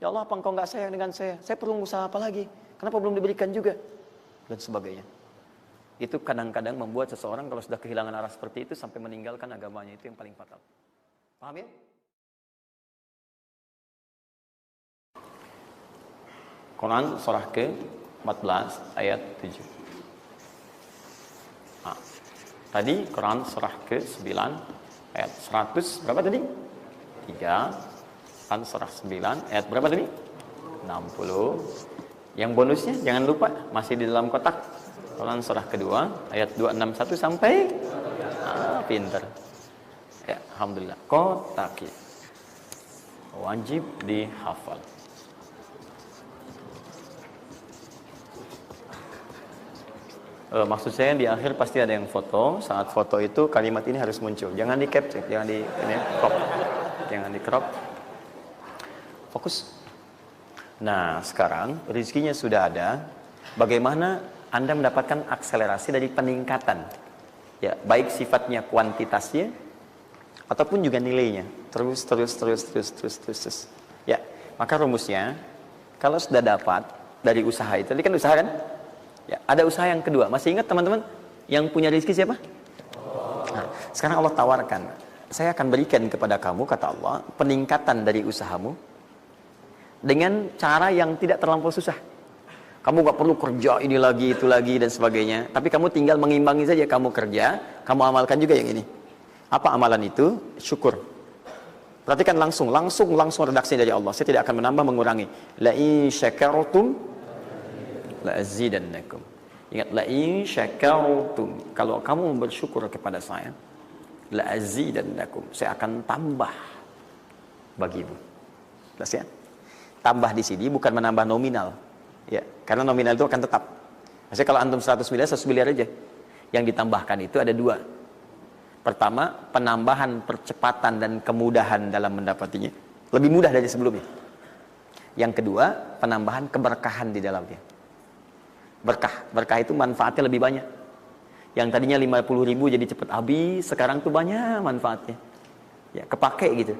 Ya Allah, apa engkau nggak sayang dengan saya? Saya perlu usaha apa lagi? Kenapa belum diberikan juga? Dan sebagainya. Itu kadang-kadang membuat seseorang kalau sudah kehilangan arah seperti itu sampai meninggalkan agamanya, itu yang paling fatal. Paham ya? Quran surah ke-14 ayat 7. Nah, tadi Quran surah ke-9 ayat 100 berapa tadi? 3. Quran surah 9 ayat berapa tadi? 60. Yang bonusnya jangan lupa masih di dalam kotak. Quran surah kedua ayat 261 sampai pinter. Ya, alhamdulillah. Kotak wajib dihafal. Maksud saya di akhir pasti ada yang foto. Saat foto itu kalimat ini harus muncul. Jangan di capture, jangan di crop. Jangan di crop. Fokus. Nah, sekarang rezekinya sudah ada. Bagaimana Anda mendapatkan akselerasi dari peningkatan? Ya, baik sifatnya kuantitasnya ataupun juga nilainya. Terus. Ya, maka rumusnya kalau sudah dapat dari usaha itu, tadi kan usaha kan? Ya, ada usaha yang kedua. Masih ingat teman-teman yang punya rezeki siapa? Nah, sekarang Allah tawarkan, saya akan berikan kepada kamu, kata Allah, peningkatan dari usahamu dengan cara yang tidak terlampau susah. Kamu gak perlu kerja ini lagi, itu lagi, dan sebagainya. Tapi kamu tinggal mengimbangi saja. Kamu kerja, kamu amalkan juga yang ini. Apa amalan itu? Syukur. Perhatikan langsung redaksi dari Allah. Saya tidak akan menambah, mengurangi. La in syakartum la azidannakum. Ingat, la in syakartum, kalau kamu bersyukur kepada saya, la azidannakum, saya akan tambah bagimu. Jelas ya? Tambah di sini bukan menambah nominal. Ya, karena nominal itu akan tetap. Maksudnya kalau antum 100 miliar aja. Yang ditambahkan itu ada dua. Pertama, penambahan percepatan dan kemudahan dalam mendapatinya. Lebih mudah dari sebelumnya. Yang kedua, penambahan keberkahan di dalamnya. Berkah itu manfaatnya lebih banyak. Yang tadinya 50.000 jadi cepat habis, sekarang tuh banyak manfaatnya. Ya, kepake gitu.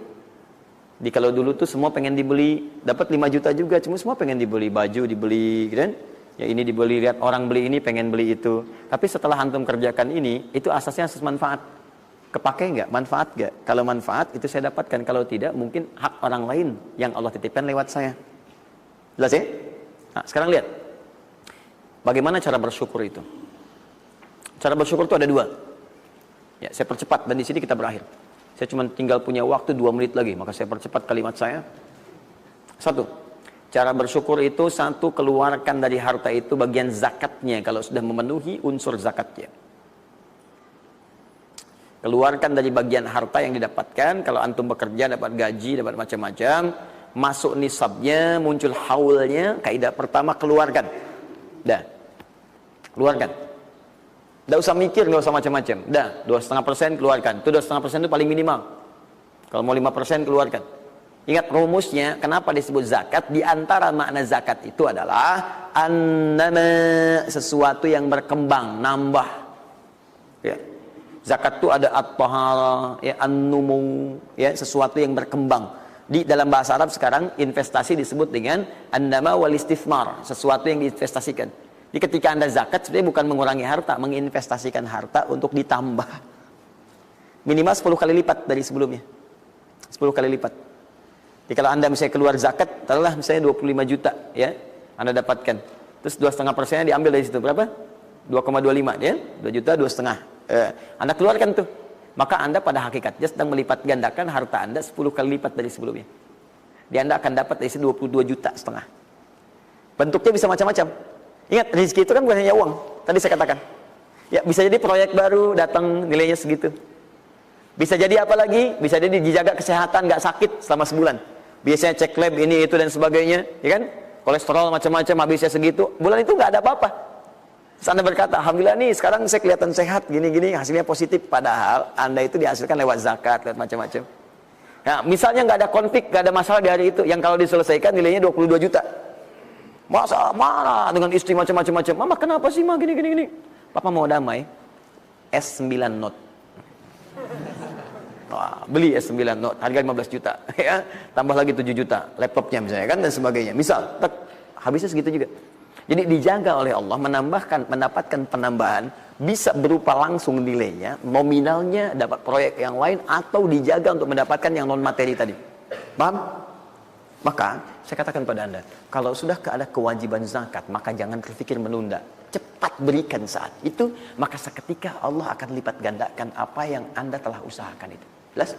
Di kalau dulu tuh semua pengen dibeli, dapat 5 juta juga, cuma semua pengen dibeli baju, dibeli gitu kan? Ya ini dibeli, lihat orang beli ini pengen beli itu. Tapi setelah antum kerjakan ini, itu asasnya asas manfaat. Kepake nggak? Manfaat nggak? Kalau manfaat itu saya dapatkan, kalau tidak mungkin hak orang lain yang Allah titipkan lewat saya. Jelas ya? Nah, sekarang lihat. Bagaimana cara bersyukur itu? Cara bersyukur itu ada dua. Ya, saya percepat dan di sini kita berakhir. Saya cuma tinggal punya waktu 2 menit lagi, maka saya percepat kalimat saya. 1. Cara bersyukur itu 1, keluarkan dari harta itu bagian zakatnya kalau sudah memenuhi unsur zakatnya. Keluarkan dari bagian harta yang didapatkan, kalau antum bekerja dapat gaji, dapat macam-macam, masuk nisabnya, muncul haulnya, kaidah pertama keluarkan. Dah. Keluarkan. Tidak usah mikir, nggak usah macam-macam. Dah, 2,5% keluarkan. Itu 2,5% itu paling minimal. Kalau mau 5% keluarkan. Ingat rumusnya, kenapa disebut zakat? Di antara makna zakat itu adalah annama, sesuatu yang berkembang, nambah. Ya. Zakat itu ada at-tahara, ya, an-numu, ya, sesuatu yang berkembang. Di dalam bahasa Arab sekarang investasi disebut dengan annama wal istismar, sesuatu yang diinvestasikan. Jadi ketika Anda zakat sebenarnya bukan mengurangi harta, menginvestasikan harta untuk ditambah. Minimal 10 kali lipat dari sebelumnya. 10 kali lipat. Jadi kalau Anda misalnya keluar zakat, taruhlah misalnya 25 juta, ya, Anda dapatkan. Terus 2,5%-nya diambil dari situ, berapa? 2,25, ya, 2 juta, 2,5. Anda keluarkan tuh. Maka Anda pada hakikatnya sedang melipat gandakan harta Anda 10 kali lipat dari sebelumnya. Jadi Anda akan dapat dari situ 22,5 juta. Bentuknya bisa macam-macam. Ingat, rezeki itu kan bukan hanya uang. Tadi saya katakan. Ya, bisa jadi proyek baru datang nilainya segitu. Bisa jadi apa lagi? Bisa jadi dijaga kesehatan, nggak sakit selama sebulan. Biasanya cek lab ini itu dan sebagainya, ya kan? Kolesterol macam-macam habisnya segitu. Bulan itu nggak ada apa-apa. Terus Anda berkata, alhamdulillah nih sekarang saya kelihatan sehat, gini-gini, hasilnya positif. Padahal Anda itu dihasilkan lewat zakat, lewat macam-macam. Nah, misalnya nggak ada konflik, nggak ada masalah di hari itu, yang kalau diselesaikan nilainya 22 juta. Masa marah dengan istri macam-macam. Mama kenapa sih ma gini. Papa mau damai. S9 not. Wah, beli S9 Note harga 15 juta ya, tambah lagi 7 juta laptopnya misalnya kan dan sebagainya. Misal, habisnya segitu juga. Jadi dijaga oleh Allah, mendapatkan penambahan bisa berupa langsung nilainya, nominalnya dapat proyek yang lain, atau dijaga untuk mendapatkan yang non materi tadi. Paham? Maka saya katakan pada Anda, kalau sudah ada kewajiban zakat, maka jangan berpikir menunda. Cepat berikan saat itu, maka seketika Allah akan lipat gandakan apa yang Anda telah usahakan itu. Jelas?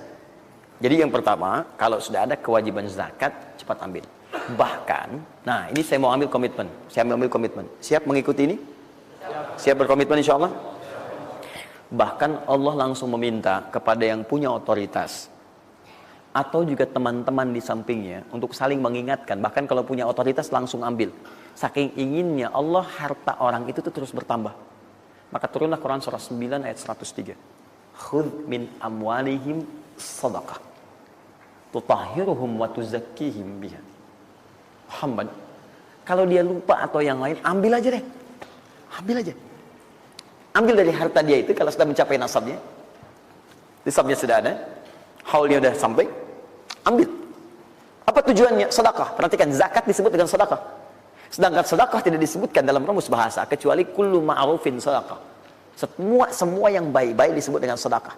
Jadi yang pertama, kalau sudah ada kewajiban zakat, cepat ambil. Bahkan, nah ini saya mau ambil komitmen. Saya ambil komitmen. Siap mengikuti ini? Siap berkomitmen insya Allah? Bahkan Allah langsung meminta kepada yang punya otoritas atau juga teman-teman di sampingnya untuk saling mengingatkan. Bahkan kalau punya otoritas langsung ambil. Saking inginnya Allah harta orang itu tuh terus bertambah. Maka turunlah Quran surah 9 ayat 103. Khudh min amwalihim sadaqah tutahhiruhum wa tuzakkihim biha. Muhammad, kalau dia lupa atau yang lain, ambil aja deh. Ambil aja. Ambil dari harta dia itu kalau sudah mencapai nasabnya. Nisabnya sudah ada, haulnya sudah sampai, ambil. Apa tujuannya? Sedekah. Perhatikan, zakat disebut dengan sedekah. Sedangkan sedekah tidak disebutkan dalam rumus bahasa kecuali kullu ma'rufin sedekah. Semua yang baik-baik disebut dengan sedekah.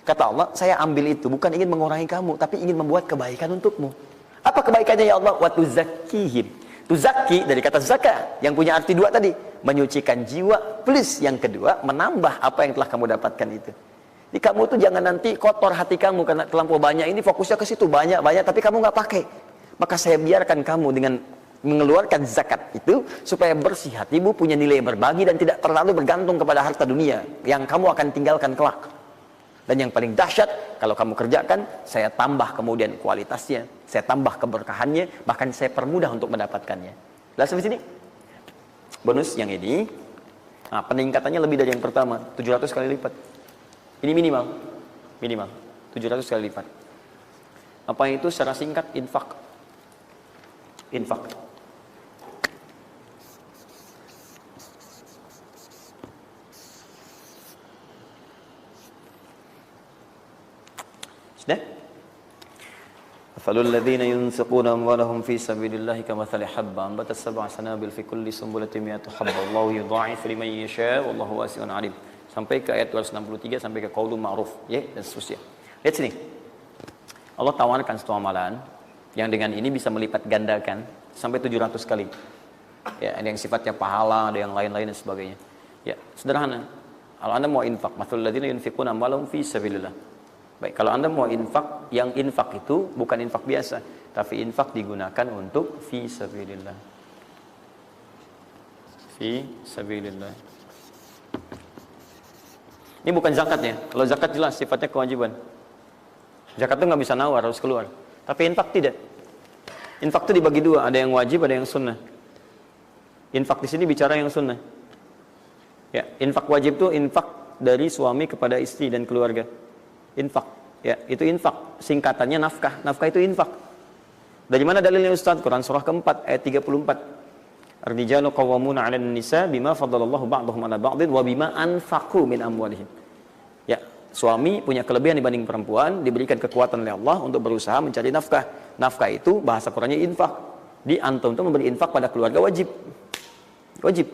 Kata Allah, saya ambil itu bukan ingin mengurangi kamu, tapi ingin membuat kebaikan untukmu. Apa kebaikannya ya Allah? Wa tuzakkihim. Tuzakki dari kata zakat yang punya arti dua tadi, menyucikan jiwa, plus yang kedua menambah apa yang telah kamu dapatkan itu. Jadi kamu tuh jangan nanti kotor hati kamu karena terlampau banyak ini, fokusnya ke situ banyak tapi kamu nggak pakai. Maka saya biarkan kamu dengan mengeluarkan zakat itu supaya bersih hatimu, punya nilai berbagi dan tidak terlalu bergantung kepada harta dunia yang kamu akan tinggalkan kelak. Dan yang paling dahsyat, kalau kamu kerjakan, saya tambah kemudian kualitasnya, saya tambah keberkahannya, bahkan saya permudah untuk mendapatkannya. Jelas sampai sini? Bonus yang ini, nah, peningkatannya lebih dari yang pertama, 700 kali lipat. Ini minimal 700 kali lipat. Apa itu secara singkat? Infak. Sudah? Falul ladzina yunfiquna amwalahum fi sabilillahi kamathali habba ambatat sab'a sanabil fi kulli sunbulatin mi'atu habba Allahu yudha'ifu liman yasha wallahu wasi'un 'alim. Sampai ke ayat 263 sampai ke qaulun ma'ruf, ya, dan seterusnya. Lihat sini. Allah tawarkan satu amalan yang dengan ini bisa melipat gandakan sampai 700 kali. Ya, ada yang sifatnya pahala, ada yang lain-lain dan sebagainya. Ya, sederhana. Kalau Anda mau infak, mathalul ladzina yunfiquna amwalahum fi sabilillah. Baik, kalau Anda mau infak, yang infak itu bukan infak biasa, tapi infak digunakan untuk fi sabilillah. Fi sabilillah. Ini bukan zakatnya. Kalau zakat jelas sifatnya kewajiban. Zakat itu nggak bisa nawar, harus keluar. Tapi infak tidak. Infak itu dibagi dua, ada yang wajib, ada yang sunnah. Infak di sini bicara yang sunnah. Ya, infak wajib itu infak dari suami kepada istri dan keluarga. Infak, ya, itu infak. Singkatannya nafkah. Nafkah itu infak. Dari mana dalilnya Ustaz? Quran surah keempat ayat 34. Ar-rijalu qawwamuna 'alan nisa bima faddalallahu ba'dahum 'ala ba'din wa bima anfaqu min amwalihim. Ya, suami punya kelebihan dibanding perempuan, diberikan kekuatan oleh Allah untuk berusaha mencari nafkah. Nafkah itu bahasa Qurannya infak. Di antum itu memberi infak pada keluarga wajib. Wajib.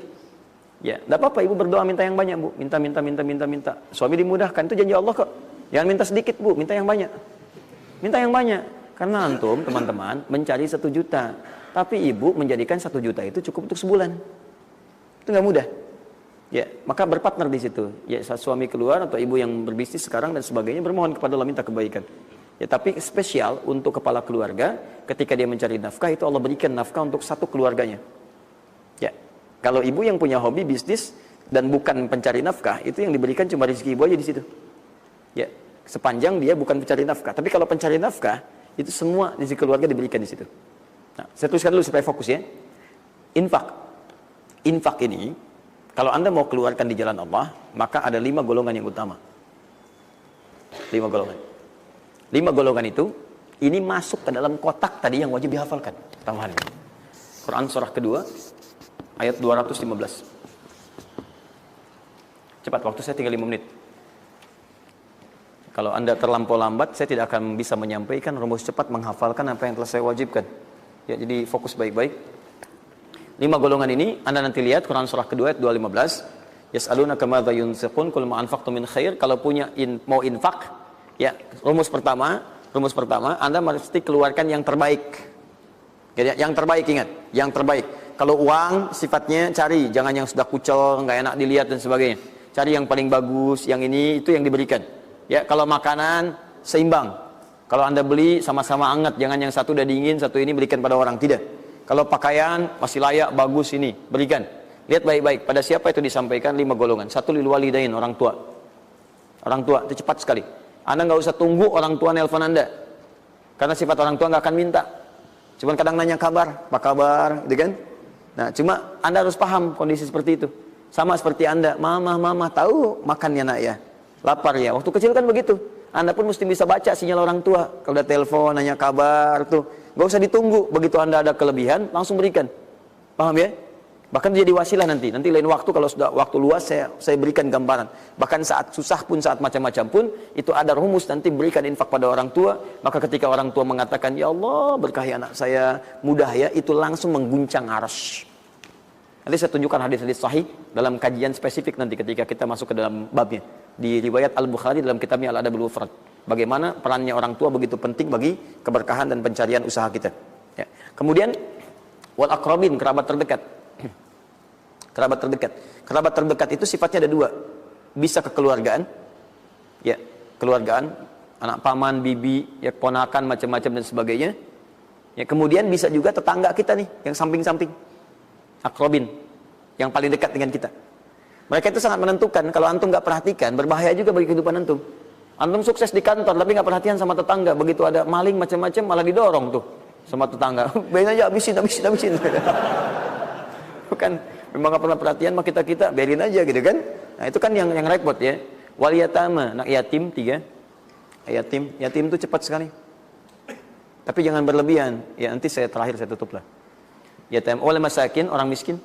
Ya, enggak apa-apa ibu berdoa minta yang banyak, Bu. Minta. Suami dimudahkan, itu janji Allah kok. Jangan minta sedikit, Bu, minta yang banyak. Minta yang banyak. Karena antum, teman-teman, mencari 1 juta. Tapi ibu menjadikan 1 juta itu cukup untuk sebulan. Itu nggak mudah. Ya, maka berpartner di situ. Ya, saat suami keluar atau ibu yang berbisnis sekarang dan sebagainya, bermohon kepada Allah minta kebaikan. Ya, tapi spesial untuk kepala keluarga, ketika dia mencari nafkah, itu Allah berikan nafkah untuk satu keluarganya. Ya, kalau ibu yang punya hobi bisnis dan bukan pencari nafkah, itu yang diberikan cuma rezeki ibu aja di situ. Ya, sepanjang dia bukan pencari nafkah. Tapi kalau pencari nafkah, itu semua rezeki keluarga diberikan di situ. Nah, saya tuliskan dulu supaya fokus ya. Infak ini, kalau Anda mau keluarkan di jalan Allah, maka ada 5 golongan yang utama. 5 golongan. 5 golongan itu, ini masuk ke dalam kotak tadi yang wajib dihafalkan. Tambahan. Quran surah kedua, ayat 215. Cepat, waktu saya tinggal 5 menit. Kalau Anda terlampau lambat, saya tidak akan bisa menyampaikan rumus cepat menghafalkan apa yang telah saya wajibkan. Ya, jadi fokus baik-baik. 5 golongan ini Anda nanti lihat Quran surah kedua ayat 215. Yas'alunaka madza yunfiqun qul ma anfaqtum min khair. Kalau punya mau infak, ya, rumus pertama Anda mesti keluarkan yang terbaik. Ya, yang terbaik, ingat, yang terbaik. Kalau uang sifatnya cari, jangan yang sudah kucel, nggak enak dilihat dan sebagainya. Cari yang paling bagus, yang ini itu yang diberikan. Ya, kalau makanan seimbang. Kalau Anda beli sama-sama hangat, jangan yang satu udah dingin, satu ini berikan pada orang, tidak. Kalau pakaian masih layak, bagus ini, berikan. Lihat baik-baik, pada siapa itu disampaikan 5 golongan. 1 lil walidain, orang tua. Orang tua itu cepat sekali. Anda nggak usah tunggu orang tua nelpon Anda. Karena sifat orang tua nggak akan minta. Cuman kadang nanya kabar, apa kabar, gitu kan? Nah, cuma Anda harus paham kondisi seperti itu. Sama seperti Anda, mama, tahu makannya nak ya? Lapar ya? Waktu kecil kan begitu. Anda pun mesti bisa baca sinyal orang tua. Kalau udah telepon, nanya kabar tuh, nggak usah ditunggu. Begitu Anda ada kelebihan, langsung berikan. Paham ya? Bahkan jadi wasilah nanti lain waktu kalau sudah waktu luas saya berikan gambaran. Bahkan saat susah pun, saat macam-macam pun, itu ada rumus nanti berikan infak pada orang tua. Maka ketika orang tua mengatakan, ya Allah berkahi anak saya, mudah ya, itu langsung mengguncang arsy. Nanti saya tunjukkan hadis-hadis sahih dalam kajian spesifik nanti ketika kita masuk ke dalam babnya. Di riwayat Al-Bukhari dalam kitabnya Al-Adabul Mufrad. Bagaimana perannya orang tua begitu penting bagi keberkahan dan pencarian usaha kita. Ya. Kemudian wal aqrabin, kerabat terdekat. Kerabat terdekat itu sifatnya ada 2. Bisa kekeluargaan. Ya, keluargaan, anak paman, bibi, ya ponakan macam-macam dan sebagainya. Ya, kemudian bisa juga tetangga kita nih yang samping-samping. Akrobin, yang paling dekat dengan kita. Mereka itu sangat menentukan. Kalau antum nggak perhatikan, berbahaya juga bagi kehidupan antum. Antum sukses di kantor, tapi nggak perhatian sama tetangga. Begitu ada maling macam-macam, malah didorong tuh sama tetangga. Biarin aja, habisin. Bukan, memang nggak pernah perhatian sama kita, biarin aja gitu kan. Nah itu kan yang repot ya. Wal yatama, anak yatim 3. Yatim itu cepat sekali. Tapi jangan berlebihan. Ya nanti terakhir saya tutup lah. Yatim oleh masakin, orang miskin.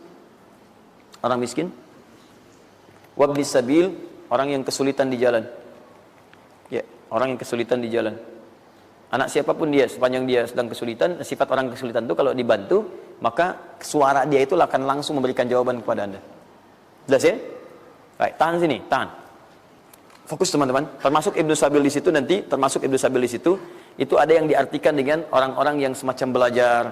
Wabnis sabil, orang yang kesulitan di jalan. Ya, orang yang kesulitan di jalan. Anak siapapun dia, sepanjang dia sedang kesulitan, sifat orang kesulitan itu kalau dibantu, maka suara dia itu akan langsung memberikan jawaban kepada Anda. Jelas ya? Baik, tahan sini, tahan. Fokus teman-teman. Termasuk Ibnu Sabil di situ nanti, itu ada yang diartikan dengan orang-orang yang semacam belajar.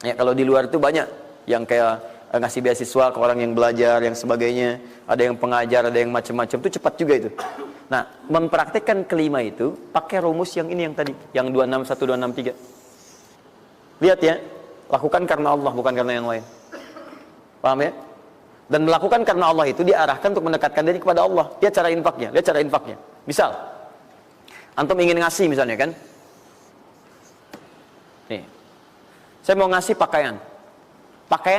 Ya, kalau di luar itu banyak yang kayak ngasih beasiswa ke orang yang belajar, yang sebagainya. Ada yang pengajar, ada yang macam-macam. Itu cepat juga itu. Nah, mempraktekkan kelima itu pakai rumus yang ini yang tadi, yang 261, 263. Lihat ya, lakukan karena Allah, bukan karena yang lain. Paham ya? Dan melakukan karena Allah itu diarahkan untuk mendekatkan diri kepada Allah. Lihat cara infaknya. Misal, antum ingin ngasih misalnya kan? Nih. Saya mau ngasih pakaian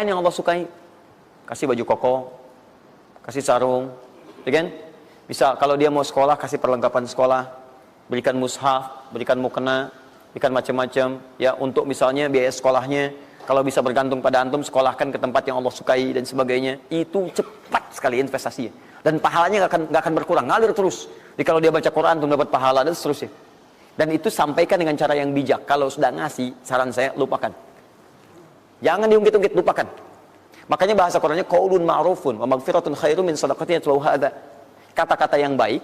yang Allah sukai. Kasih baju koko, kasih sarung, ya kan? Misal kalau dia mau sekolah, kasih perlengkapan sekolah, berikan mushaf, berikan mukena, berikan macam-macam. Ya untuk misalnya biaya sekolahnya, kalau bisa bergantung pada antum, sekolahkan ke tempat yang Allah sukai dan sebagainya. Itu cepat sekali investasinya. Dan pahalanya nggak akan berkurang, ngalir terus. Jadi kalau dia baca Quran, antum dapat pahala dan seterusnya. Dan itu sampaikan dengan cara yang bijak. Kalau sudah ngasih, saran saya lupakan. Jangan diungkit-ungkit, lupakan. Makanya bahasa Qur'annya qaulun ma'rufun wa maghfiratun khairum min shadaqatin yatba'uha adza. Kata-kata yang baik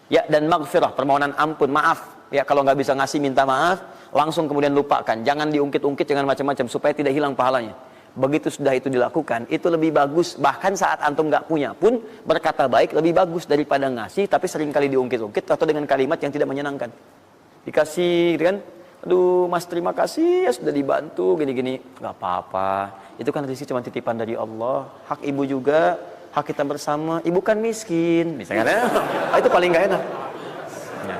ya dan maghfirah, permohonan ampun, maaf. Ya kalau nggak bisa ngasih minta maaf, langsung kemudian lupakan. Jangan diungkit-ungkit, jangan macam-macam supaya tidak hilang pahalanya. Begitu sudah itu dilakukan, itu lebih bagus. Bahkan saat antum nggak punya pun berkata baik lebih bagus daripada ngasih tapi seringkali diungkit-ungkit atau dengan kalimat yang tidak menyenangkan. Dikasih gitu kan? Aduh mas terima kasih ya sudah dibantu gini-gini. Gak apa-apa, itu kan rezeki cuma titipan dari Allah. Hak ibu juga, hak kita bersama. Ibu kan miskin misalnya. Itu paling gak enak ya.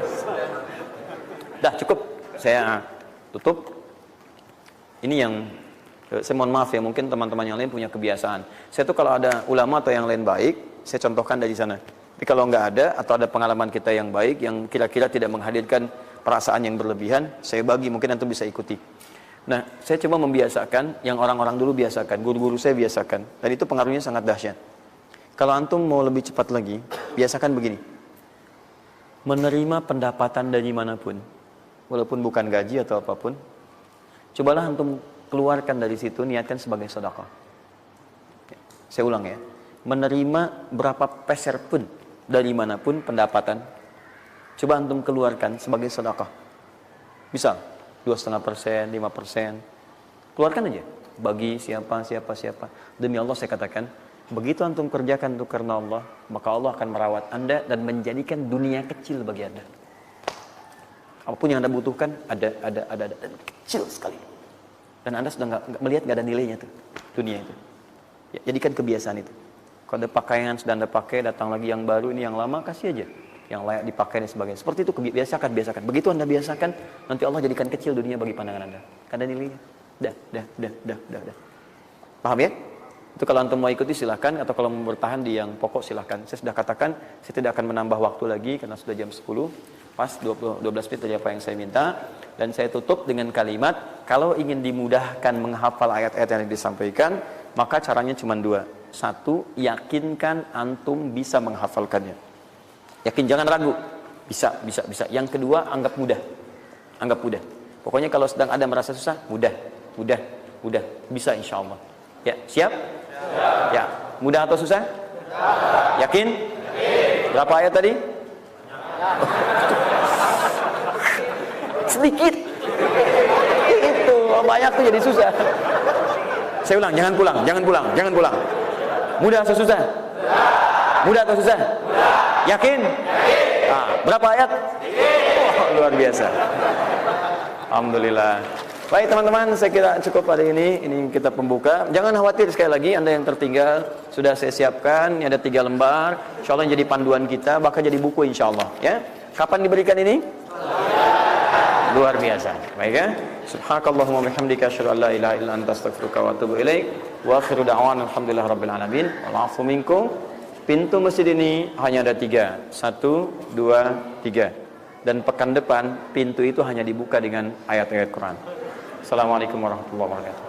Dah cukup, saya tutup. Ini yang saya mohon maaf ya, mungkin teman-teman yang lain punya kebiasaan. Saya tuh kalau ada ulama atau yang lain baik, saya contohkan dari sana. Tapi kalau nggak ada atau ada pengalaman kita yang baik yang kira-kira tidak menghadirkan perasaan yang berlebihan, saya bagi, mungkin antum bisa ikuti. Nah, saya coba membiasakan yang orang-orang dulu biasakan, guru-guru saya biasakan, dan itu pengaruhnya sangat dahsyat. Kalau antum mau lebih cepat lagi, biasakan begini. menerima pendapatan dari manapun, walaupun bukan gaji atau apapun, cobalah antum keluarkan dari situ, niatkan sebagai sedekah. Saya ulang ya, menerima berapa peser pun dari manapun pendapatan, coba antum keluarkan sebagai sedekah. Misal 2,5%, 5%, keluarkan aja bagi siapa. Demi Allah saya katakan, begitu antum kerjakan itu karena Allah, maka Allah akan merawat anda dan menjadikan dunia kecil bagi anda. Apapun yang anda butuhkan ada dan kecil sekali. Dan anda sudah nggak melihat, nggak ada nilainya tuh dunia itu. Ya, jadikan kebiasaan itu. Kalau ada pakaian sudah anda pakai, datang lagi yang baru, ini yang lama kasih aja, yang layak dipakai dan sebagainya. Seperti itu, biasakan. Begitu anda biasakan, nanti Allah jadikan kecil dunia bagi pandangan anda. Ada nilainya. Dah. Paham ya? Itu kalau antum mau ikuti silahkan, atau kalau mau bertahan di yang pokok silahkan. Saya sudah katakan, saya tidak akan menambah waktu lagi karena sudah jam 10. Pas 12 menit tadi apa yang saya minta. Dan saya tutup dengan kalimat, kalau ingin dimudahkan menghafal ayat-ayat yang disampaikan, maka caranya cuma dua. Satu, yakinkan antum bisa menghafalkannya. Yakin, jangan ragu. Bisa. Yang kedua, anggap mudah. Pokoknya kalau sedang ada merasa susah, mudah. Bisa insya Allah. Ya, siap? Ya. Mudah atau susah? Yakin? Berapa ayat tadi? Sedikit. Itu banyak tuh jadi susah. Saya ulang, jangan pulang. Mudah atau susah? Mudah atau susah? Yakin? Berapa ayat? Luar biasa. Alhamdulillah. Baik teman-teman, saya kira cukup hari ini. Ini kita pembuka. Jangan khawatir sekali lagi, anda yang tertinggal sudah saya siapkan. Ini ada 3 lembar. Insya Allah jadi panduan kita, bahkan jadi buku insya Allah. Ya. Kapan diberikan ini? Luar biasa. Baik ya. Subhanakallahumma bihamdika asyhadu an la ilaha illa anta astaghfiruka wa atubu ilaik. Wa akhiru da'wana alhamdulillahirabbil alamin. Wal 'afu minkum. Pintu masjid ini hanya ada 3. 1, 2, 3. Dan pekan depan pintu itu hanya dibuka dengan ayat-ayat Quran. Assalamualaikum warahmatullahi wabarakatuh.